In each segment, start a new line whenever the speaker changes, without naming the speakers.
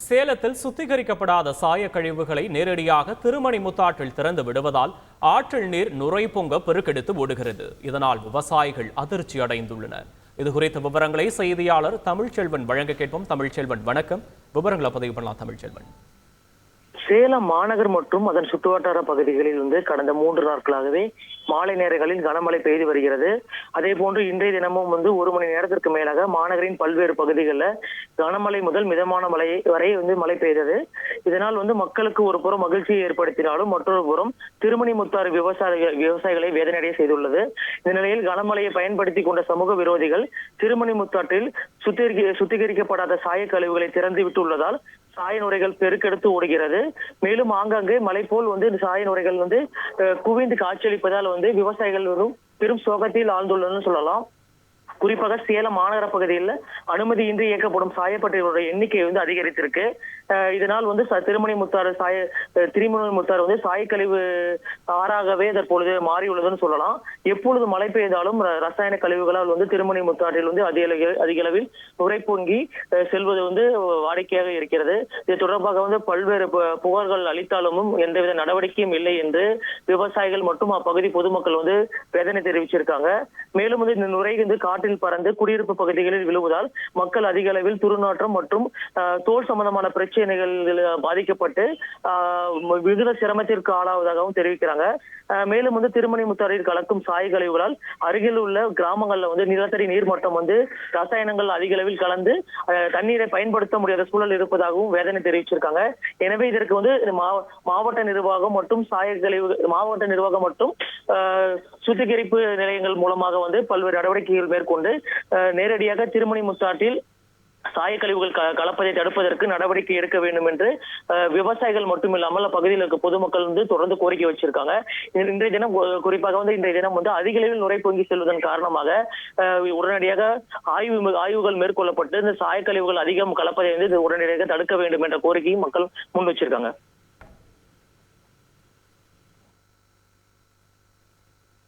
சேலத்தில் சுத்திகரிக்கப்படாத சாய கழிவுகளை நேரடியாக திருமணிமுத்தாற்றில் திறந்து விடுவதால் ஆற்றில் நீர் நுரை பொங்க பெருக்கெடுத்து ஓடுகிறது. இதனால் விவசாயிகள் அதிர்ச்சி அடைந்துள்ளனர். இதுகுறித்த விவரங்களை செய்தியாளர் தமிழ்ச்செல்வன் வழங்க கேட்போம். தமிழ்ச்செல்வன் வணக்கம். விவரங்களை பதிவு பண்ணலாம். தமிழ்ச்செல்வன்,
சேலம் மாநகர் மற்றும் அதன் சுற்றுவட்டார பகுதிகளில் கடந்த 3 நாட்களாகவே மாலை நேரங்களில் கனமழை பெய்து வருகிறது. அதே போன்று இன்றைய தினமும் 1 மணி நேரத்திற்கு மேலாக மாநகரின் பல்வேறு பகுதிகளில் கனமழை முதல் மிதமான மழை வரை மழை பெய்தது. இதனால் மக்களுக்கு ஒரு புறம் மகிழ்ச்சியை ஏற்படுத்தினாலும் மற்றொரு புறம் திருமணிமுத்தாறு விவசாயிகளை வேதனையடைய செய்துள்ளது. இந்த நிலையில் கனமழையை பயன்படுத்தி கொண்ட சமூக விரோதிகள் திருமணிமுத்தாற்றில் சுத்திகரிக்கப்படாத சாய கழிவுகளை திறந்து விட்டுள்ளதால் சாய நுரைகள் பெருக்கெடுத்து ஓடுகிறது. மேலும் ஆங்காங்கே மலை போல் சாய நுரைகள் குவிந்து காட்சியளிப்பதால் விவசாயிகள் பெரும் சோகத்தில் ஆழ்ந்துள்ளன்னு சொல்லலாம். குறிப்பாக சேலம் மாநகர பகுதியில் அனுமதியின்றி இயக்கப்படும் சாயப்பட்டறையோட எண்ணிக்கை அதிகரித்திருக்கு. இதனால் திருமணிமுத்தாறு சாயக்கழிவு ஆறாகவே தற்பொழுது மாறியுள்ளதுன்னு சொல்லலாம். எப்பொழுது மழை பெய்தாலும் ரசாயன கழிவுகளால் திருமணிமுத்தாற்றில் அதிக அளவில் நுரை பொங்கி செல்வது வாடிக்கையாக இருக்கிறது. இது தொடர்பாக பல்வேறு புகார்கள் அளித்தாலும் எந்தவித நடவடிக்கையும் இல்லை என்று விவசாயிகள் மற்றும் அப்பகுதி பொதுமக்கள் வேதனை தெரிவிச்சிருக்காங்க. மேலும் இந்த நுரை காற்றில் பறந்து குடியிருப்பு பகுதிகளில் விழுவதால் மக்கள் அதிக அளவில் துர்நாற்றம் மற்றும் தோல் சம்பந்தமான பிரச்சனைகள் பாதிக்கப்பட்டு மிகுந்த சிரமத்திற்கு ஆளாவதாகவும் தெரிவிக்கிறாங்க. மேலும் திருமணிமுத்தாறில் கலக்கும் சாய கழிவுகளால் அருகில் உள்ள கிராமங்கள்ல நிலத்தடி நீர்மட்டம் ரசாயனங்கள் அதிக அளவில் கலந்து தண்ணீரை பயன்படுத்த முடியாத சூழல் இருப்பதாகவும் வேதனை தெரிவிச்சிருக்காங்க. எனவே இதற்கு மாவட்ட நிர்வாகம் மற்றும் மாவட்ட நிர்வாகம் மற்றும் சுத்திகரிப்பு நிலையங்கள் மூலமாக பல்வேறு நடவடிக்கைகள் மேற்கொண்டு நேரடியாக திருமணிமுத்தாற்றில் சாயக்கழிவுகள் கலப்பதை தடுப்பதற்கு நடவடிக்கை எடுக்க வேண்டும் என்று விவசாயிகள் மட்டுமில்லாமல் அப்பகுதியில் இருக்க பொதுமக்கள் தொடர்ந்து கோரிக்கை வச்சிருக்காங்க. இன்றைய தினம் குறிப்பாக இன்றைய தினம் அதிக அளவில் நுரை பொங்கி செல்வதன் காரணமாக உடனடியாக ஆய்வுகள் மேற்கொள்ளப்பட்டு இந்த சாயக்கழிவுகள் அதிகம் கலப்பதை உடனடியாக தடுக்க வேண்டும் என்ற கோரிக்கையும் மக்கள் முன் வச்சிருக்காங்க.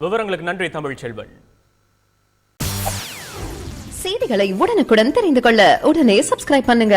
விவரங்களுக்கு நன்றி தமிழ்ச்செல்வன்.
செய்திகளை உடனுக்குடன் தெரிந்து கொள்ள உடனே சப்ஸ்கிரைப் பண்ணுங்க.